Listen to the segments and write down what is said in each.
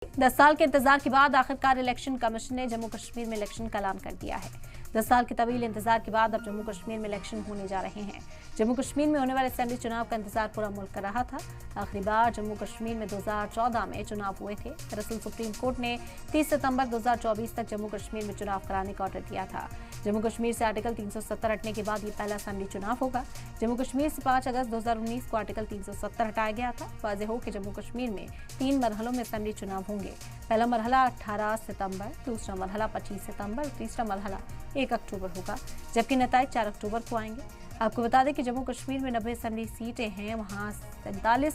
10 साल के इंतजार के बाद आखिरकार इलेक्शन कमीशन ने जम्मू कश्मीर में इलेक्शन का ऐलान कर दिया है। 10 साल के तवील इंतजार के बाद अब जम्मू कश्मीर में इलेक्शन होने जा रहे हैं। जम्मू कश्मीर में होने वाले असेंबली चुनाव का इंतजार पूरा मुल्क कर रहा था। आखिरी बार जम्मू कश्मीर में 2014 में चुनाव हुए थे। दरअसल सुप्रीम कोर्ट ने 30 सितंबर 2024 तक जम्मू कश्मीर में चुनाव कराने का ऑर्डर दिया था। जम्मू कश्मीर से आर्टिकल 370 हटने के बाद ये पहला असेंबली चुनाव होगा। जम्मू कश्मीर से 5 अगस्त 2019 को आर्टिकल 370 हटाया गया था। वाज़ेह हो कि जम्मू कश्मीर में 3 मरहलों में असेंबली चुनाव होंगे। पहला मरहला 18 सितंबर, दूसरा मरहला 25 सितंबर, तीसरा मरहला 1 अक्टूबर होगा, जबकि नताइज 4 अक्टूबर को आएंगे। आपको बता दें कि जम्मू कश्मीर में 90 असेंबली सीटें हैं, वहाँ 47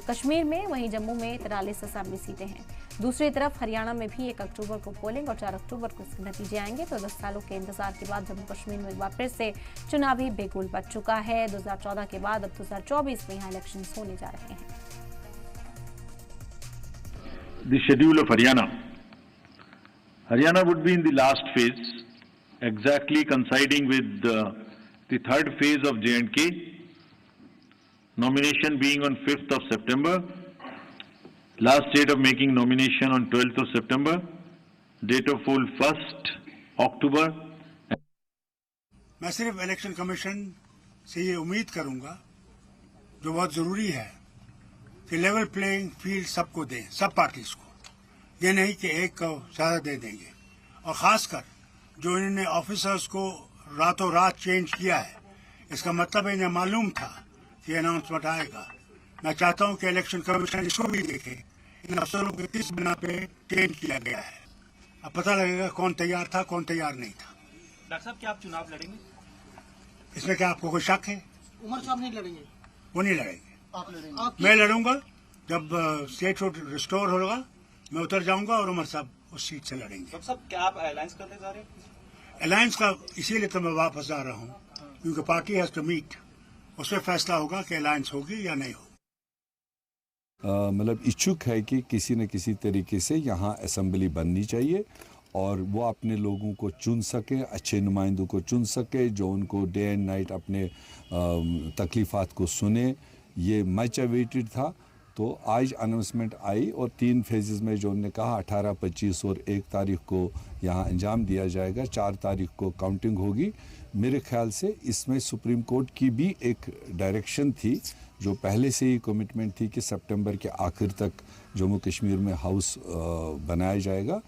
कश्मीर में, वहीं जम्मू में 43 असेंबली सीटें हैं। दूसरी तरफ हरियाणा में भी 1 अक्टूबर को पोलिंग और 4 अक्टूबर को इसके नतीजे आएंगे। तो 10 सालों के इंतजार के बाद जम्मू कश्मीर में एक बार फिर से चुनावी बेगुल बच चुका है। 2014 के बाद अब 2024 में यहाँ इलेक्शन होने जा रहे हैं। The schedule of Haryana would be in the last phase, exactly coinciding with the third phase of J&K, nomination being on 5th of September, last date of making nomination on 12th of September, date of poll 1st October. मैं सिर्फ election commission से ये उम्मीद करूंगा, जो बहुत जरूरी है, कि लेवल प्लेइंग फील्ड सबको दें, सब पार्टीज को। ये नहीं कि एक को ज्यादा दे देंगे। और खासकर जो इन्होंने ऑफिसर्स को रातों रात चेंज किया है, इसका मतलब इन्हें मालूम था कि अनाउंसमेंट आएगा। मैं चाहता हूं कि इलेक्शन कमीशन इसको भी देखे, इन अफसरों को किस बिना पे चेंज किया गया है। अब पता लगेगा कौन तैयार था, कौन तैयार नहीं था। डॉक्टर साहब, क्या आप चुनाव लड़ेंगे? इसमें क्या आपको कोई शक है? उमर साहब नहीं लड़ेंगे? वो नहीं लड़ेंगे। आप लड़ेंगे? मैं लड़ूंगा। जब स्टेट रिस्टोर होगा, मैं उतर जाऊंगा और उमर साहब उस सीट से लड़ेंगे। डॉक्टर साहब, क्या आप अलायंस करने जा रहे हैं? अलायंस का इसीलिए तो मैं वापस आ रहा हूं, क्योंकि पार्टी हैज टू मीट। उसमें फैसला होगा कि अलायंस होगी या नहीं होगी। मतलब इच्छुक है कि किसी न किसी तरीके से यहाँ असेंबली बननी चाहिए और वो अपने लोगों को चुन सके, अच्छे नुमाइंदों को चुन सके, जो उनको डे एंड नाइट अपने तकलीफ़ात को सुने। ये मच अवेटेड था। तो आज अनाउंसमेंट आई और 3 फेजेस में जो उन्होंने कहा 18, 25 और 1 तारीख को यहाँ अंजाम दिया जाएगा। 4 तारीख को काउंटिंग होगी। मेरे ख्याल से इसमें सुप्रीम कोर्ट की भी एक डायरेक्शन थी, जो पहले से ही कमिटमेंट थी कि सितंबर के आखिर तक जम्मू कश्मीर में हाउस बनाया जाएगा।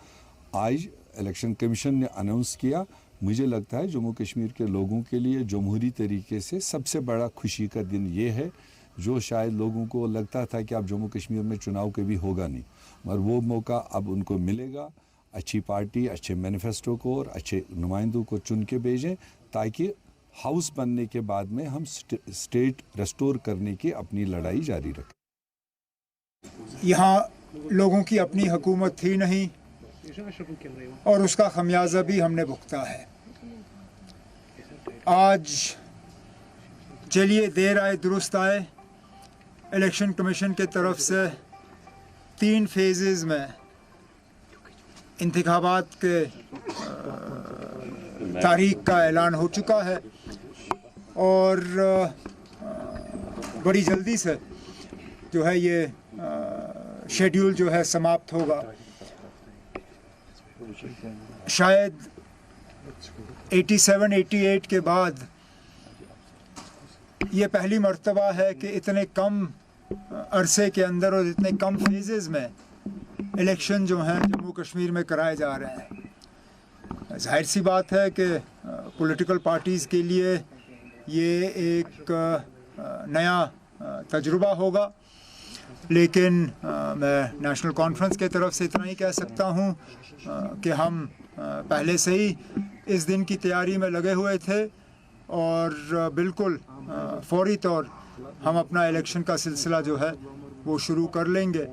आज इलेक्शन कमीशन ने अनाउंस किया। मुझे लगता है जम्मू कश्मीर के लोगों के लिए जमहूरी तरीके से सबसे बड़ा खुशी का दिन ये है, जो शायद लोगों को लगता था कि अब जम्मू कश्मीर में चुनाव कभी होगा नहीं, मगर वो मौका अब उनको मिलेगा। अच्छी पार्टी, अच्छे मैनिफेस्टो को और अच्छे नुमाइंदों को चुन के भेजें, ताकि हाउस बनने के बाद में हम स्टेट रेस्टोर करने की अपनी लड़ाई जारी रखें। यहाँ लोगों की अपनी हुकूमत थी नहीं और उसका खमियाजा भी हमने भुगता है। आज चलिए देर आए दुरुस्त आए, इलेक्शन कमीशन के तरफ से 3 फेजेस में इंतखाबात के तारीख का ऐलान हो चुका है और बड़ी जल्दी से जो है ये शेड्यूल जो है समाप्त होगा। शायद 87-88 के बाद ये पहली मर्तबा है कि इतने कम अरसे के अंदर और इतने कम फेजेस में इलेक्शन जो हैं जम्मू कश्मीर में कराए जा रहे हैं। जाहिर सी बात है कि पॉलिटिकल पार्टीज़ के लिए ये एक नया तजुर्बा होगा, लेकिन मैं नेशनल कॉन्फ्रेंस के तरफ से इतना ही कह सकता हूँ कि हम पहले से ही इस दिन की तैयारी में लगे हुए थे और बिल्कुल फौरी तौर हम अपना इलेक्शन का सिलसिला जो है वो शुरू कर लेंगे।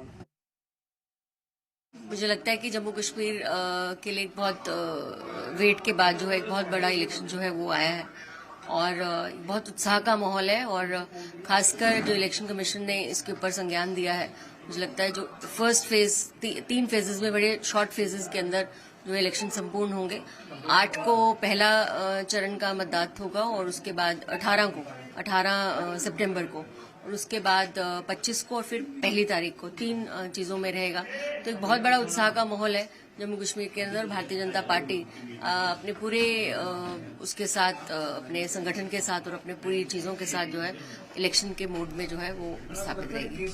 मुझे लगता है कि जम्मू कश्मीर के लिए एक बहुत वेट के बाद जो है एक बहुत बड़ा इलेक्शन जो है वो आया है और बहुत उत्साह का माहौल है और खासकर जो इलेक्शन कमीशन ने इसके ऊपर संज्ञान दिया है, मुझे लगता है जो फर्स्ट फेज 3 फेजेस में बड़े शॉर्ट फेजेस के अंदर जो इलेक्शन संपूर्ण होंगे। 8 को पहला चरण का मतदान होगा और उसके बाद 18 सितंबर को और उसके बाद 25 को और फिर 1 तारीख को 3 चीजों में रहेगा। तो एक बहुत बड़ा उत्साह का माहौल है जम्मू कश्मीर के अंदर। भारतीय जनता पार्टी अपने पूरे उसके साथ, अपने संगठन के साथ और अपने पूरी चीजों के साथ जो है इलेक्शन के मूड में जो है वो स्थापित रहेगी।